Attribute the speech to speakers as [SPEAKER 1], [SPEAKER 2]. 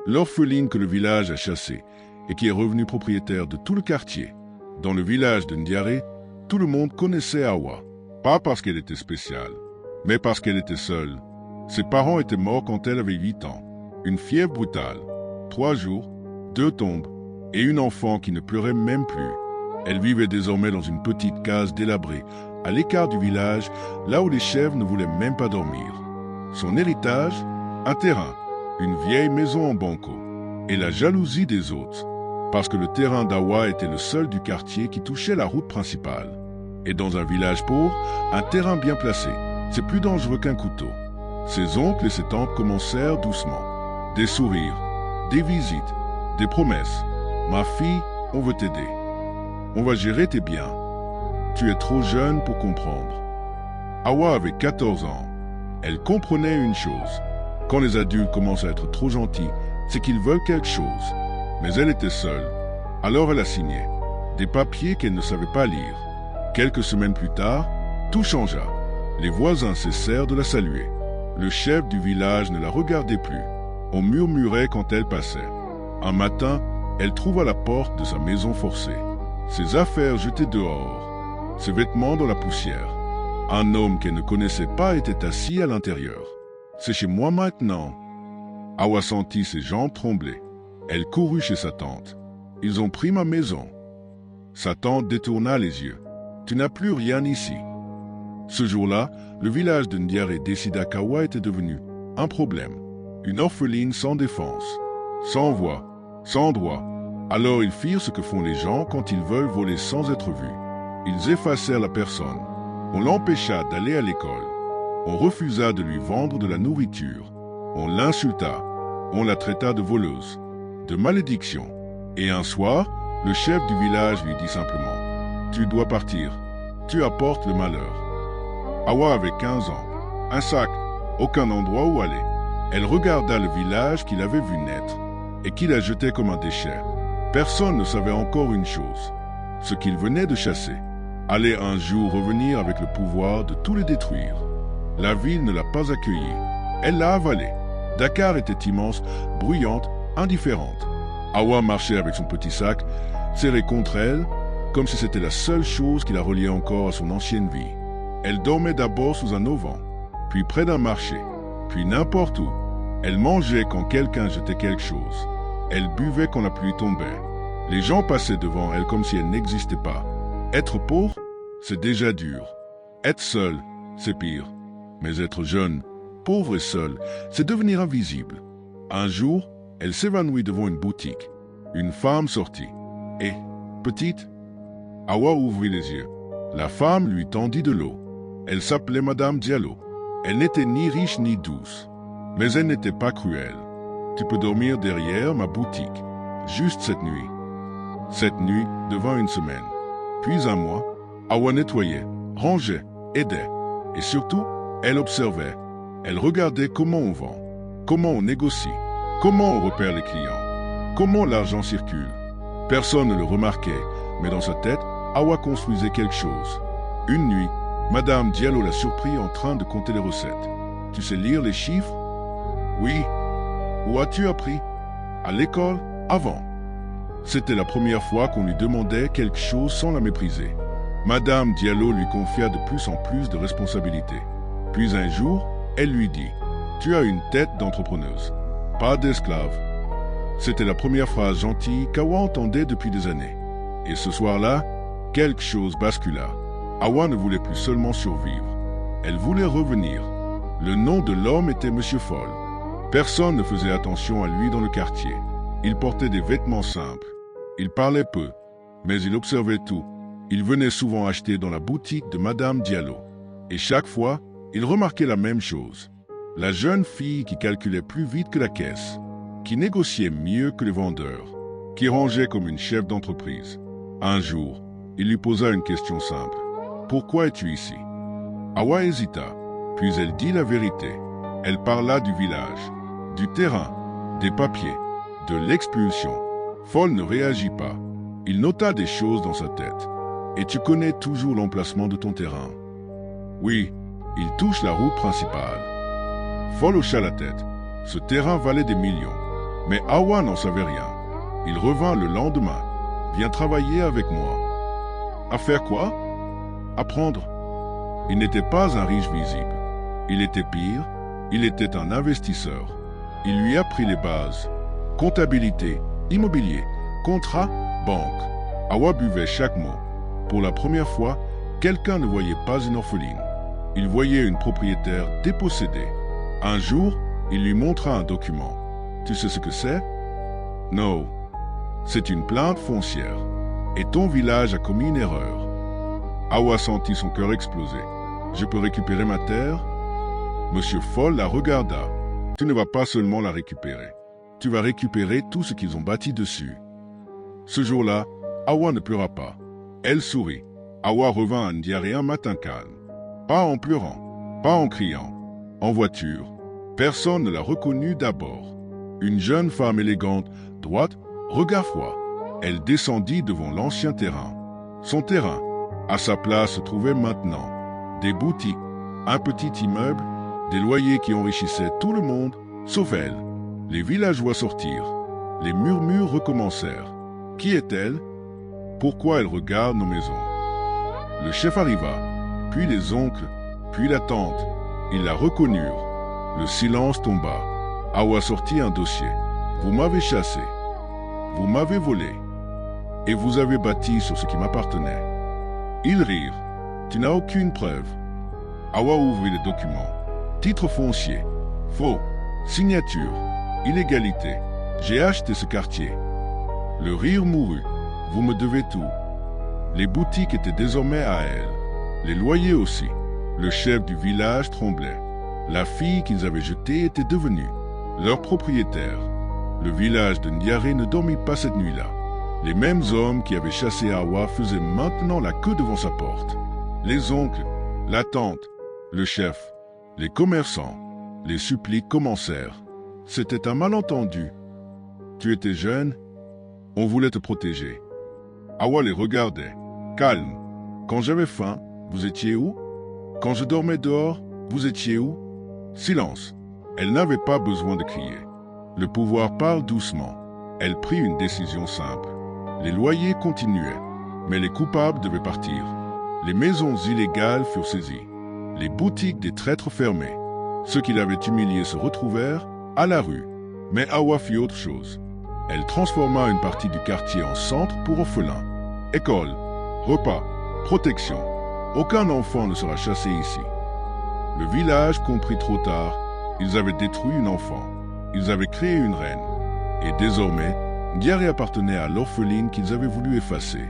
[SPEAKER 1] l'orpheline que le village a chassée et qui est revenue propriétaire de tout le quartier. Dans le village de Ndiaré, tout le monde connaissait Awa, pas parce qu'elle était spéciale, mais parce qu'elle était seule. Ses parents étaient morts quand elle avait 8 ans. Une fièvre brutale, 3 jours, 2 tombes et une enfant qui ne pleurait même plus. Elle vivait désormais dans une petite case délabrée, à l'écart du village, là où les chèvres ne voulaient même pas dormir. Son héritage, un terrain, une vieille maison en banco, et la jalousie des autres, parce que le terrain d'Awa était le seul du quartier qui touchait la route principale. Et dans un village pauvre, un terrain bien placé, c'est plus dangereux qu'un couteau. Ses oncles et ses tantes commencèrent doucement. Des sourires, des visites, des promesses. Ma fille, on veut t'aider. On va gérer tes biens. Tu es trop jeune pour comprendre. Awa avait 14 ans. Elle comprenait une chose. Quand les adultes commencent à être trop gentils, c'est qu'ils veulent quelque chose. Mais elle était seule. Alors elle a signé. Des papiers qu'elle ne savait pas lire. Quelques semaines plus tard, tout changea. Les voisins cessèrent de la saluer. Le chef du village ne la regardait plus. On murmurait quand elle passait. Un matin, elle trouva la porte de sa maison forcée. Ses affaires jetées dehors. Ses vêtements dans la poussière. Un homme qu'elle ne connaissait pas était assis à l'intérieur. « C'est chez moi maintenant. » Awa sentit ses jambes trembler. Elle courut chez sa tante. « Ils ont pris ma maison. » Sa tante détourna les yeux. « Tu n'as plus rien ici. » Ce jour-là, le village de Ndiaré décida qu'Awa était devenu un problème. Une orpheline sans défense, sans voix, sans droit. Alors ils firent ce que font les gens quand ils veulent voler sans être vus. Ils effacèrent la personne. On l'empêcha d'aller à l'école. On refusa de lui vendre de la nourriture. On l'insulta. On la traita de voleuse, de malédiction. Et un soir, le chef du village lui dit simplement « Tu dois partir. Tu apportes le malheur. » Awa avait 15 ans. Un sac, aucun endroit où aller. Elle regarda le village qu'il avait vu naître et qu'il a jeté comme un déchet. Personne ne savait encore une chose, ce qu'il venait de chasser allait un jour revenir avec le pouvoir de tout les détruire. La ville ne l'a pas accueilli. Elle l'a avalé. Dakar était immense, bruyante, indifférente. Awa marchait avec son petit sac, serré contre elle, comme si c'était la seule chose qui la reliait encore à son ancienne vie. Elle dormait d'abord sous un auvent, puis près d'un marché, puis n'importe où. Elle mangeait quand quelqu'un jetait quelque chose. Elle buvait quand la pluie tombait. Les gens passaient devant elle comme si elle n'existait pas. Être pauvre, c'est déjà dur. Être seul, c'est pire. Mais être jeune, pauvre et seul, c'est devenir invisible. Un jour, elle s'évanouit devant une boutique. Une femme sortit. « Eh, petite ?» Awa ouvrit les yeux. La femme lui tendit de l'eau. Elle s'appelait Madame Diallo. Elle n'était ni riche ni douce. Mais elle n'était pas cruelle. « Tu peux dormir derrière ma boutique. Juste cette nuit. » Cette nuit devint une semaine. Puis un mois, Awa nettoyait, rangeait, aidait. Et surtout, elle observait. Elle regardait comment on vend, comment on négocie, comment on repère les clients, comment l'argent circule. Personne ne le remarquait, mais dans sa tête, Awa construisait quelque chose. Une nuit, Madame Diallo l'a surpris en train de compter les recettes. « Tu sais lire les chiffres ?»« Oui. »« Où as-tu appris ?»« À l'école, avant. » C'était la première fois qu'on lui demandait quelque chose sans la mépriser. Madame Diallo lui confia de plus en plus de responsabilités. Puis un jour, elle lui dit « Tu as une tête d'entrepreneuse, pas d'esclave. » C'était la première phrase gentille qu'Awa entendait depuis des années. Et ce soir-là, quelque chose bascula. Awa ne voulait plus seulement survivre. Elle voulait revenir. Le nom de l'homme était Monsieur Foll. Personne ne faisait attention à lui dans le quartier. Il portait des vêtements simples. Il parlait peu, mais il observait tout. Il venait souvent acheter dans la boutique de Madame Diallo. Et chaque fois, il remarquait la même chose. La jeune fille qui calculait plus vite que la caisse, qui négociait mieux que les vendeurs, qui rangeait comme une chef d'entreprise. Un jour, il lui posa une question simple. « Pourquoi es-tu ici ?» Awa hésita, puis elle dit la vérité. Elle parla du village, du terrain, des papiers, de l'expulsion. Foll ne réagit pas. Il nota des choses dans sa tête. « Et tu connais toujours l'emplacement de ton terrain ?»« Oui, il touche la route principale. » Foll hocha la tête. Ce terrain valait des millions. Mais Hawa n'en savait rien. Il revint le lendemain. Viens travailler avec moi. À faire quoi? Apprendre. Il n'était pas un riche visible. Il était pire, il était un investisseur. Il lui apprit les bases. Comptabilité, immobilier, contrat, banque. Hawa buvait chaque mot. Pour la première fois, quelqu'un ne voyait pas une orpheline. Il voyait une propriétaire dépossédée. Un jour, il lui montra un document. Tu sais ce que c'est? Non. C'est une plainte foncière. Et ton village a commis une erreur. Hawa sentit son cœur exploser. Je peux récupérer ma terre? Monsieur Foll la regarda. Tu ne vas pas seulement la récupérer. Tu vas récupérer tout ce qu'ils ont bâti dessus. Ce jour-là, Hawa ne pleura pas. Elle sourit. Hawa revint à Ndiaré un matin calme. Pas en pleurant, pas en criant. En voiture. Personne ne la reconnut d'abord. Une jeune femme élégante, droite, regard froid. Elle descendit devant l'ancien terrain. Son terrain. À sa place se trouvaient maintenant des boutiques, un petit immeuble, des loyers qui enrichissaient tout le monde, sauf elle. Les villageois sortirent. Les murmures recommencèrent. Qui est-elle? Pourquoi elle regarde nos maisons? Le chef arriva, puis les oncles, puis la tante. Ils la reconnurent. Le silence tomba. Hawa sortit un dossier. Vous m'avez chassé. Vous m'avez volé. Et vous avez bâti sur ce qui m'appartenait. Ils rirent. Tu n'as aucune preuve. Hawa ouvrit les documents. Titre foncier. Faux. Signature. Illégalité. J'ai acheté ce quartier. Le rire mourut. Vous me devez tout. Les boutiques étaient désormais à elle. Les loyers aussi. Le chef du village tremblait. La fille qu'ils avaient jetée était devenue leur propriétaire. Le village de Ndiaré ne dormit pas cette nuit-là. Les mêmes hommes qui avaient chassé Hawa faisaient maintenant la queue devant sa porte. Les oncles, la tante, le chef, les commerçants, les suppliques commencèrent. C'était un malentendu. Tu étais jeune, on voulait te protéger. Hawa les regardait, calme. Quand j'avais faim, vous étiez où? Quand je dormais dehors, vous étiez où? Silence. Elle n'avait pas besoin de crier. Le pouvoir parle doucement. Elle prit une décision simple. Les loyers continuaient, mais les coupables devaient partir. Les maisons illégales furent saisies. Les boutiques des traîtres fermées. Ceux qui l'avaient humilié se retrouvèrent à la rue. Mais Hawa fit autre chose. Elle transforma une partie du quartier en centre pour orphelins. École, repas, protection. Aucun enfant ne sera chassé ici. Le village comprit trop tard. Ils avaient détruit une enfant. Ils avaient créé une reine. Et désormais, Ndiaré appartenait à l'orpheline qu'ils avaient voulu effacer.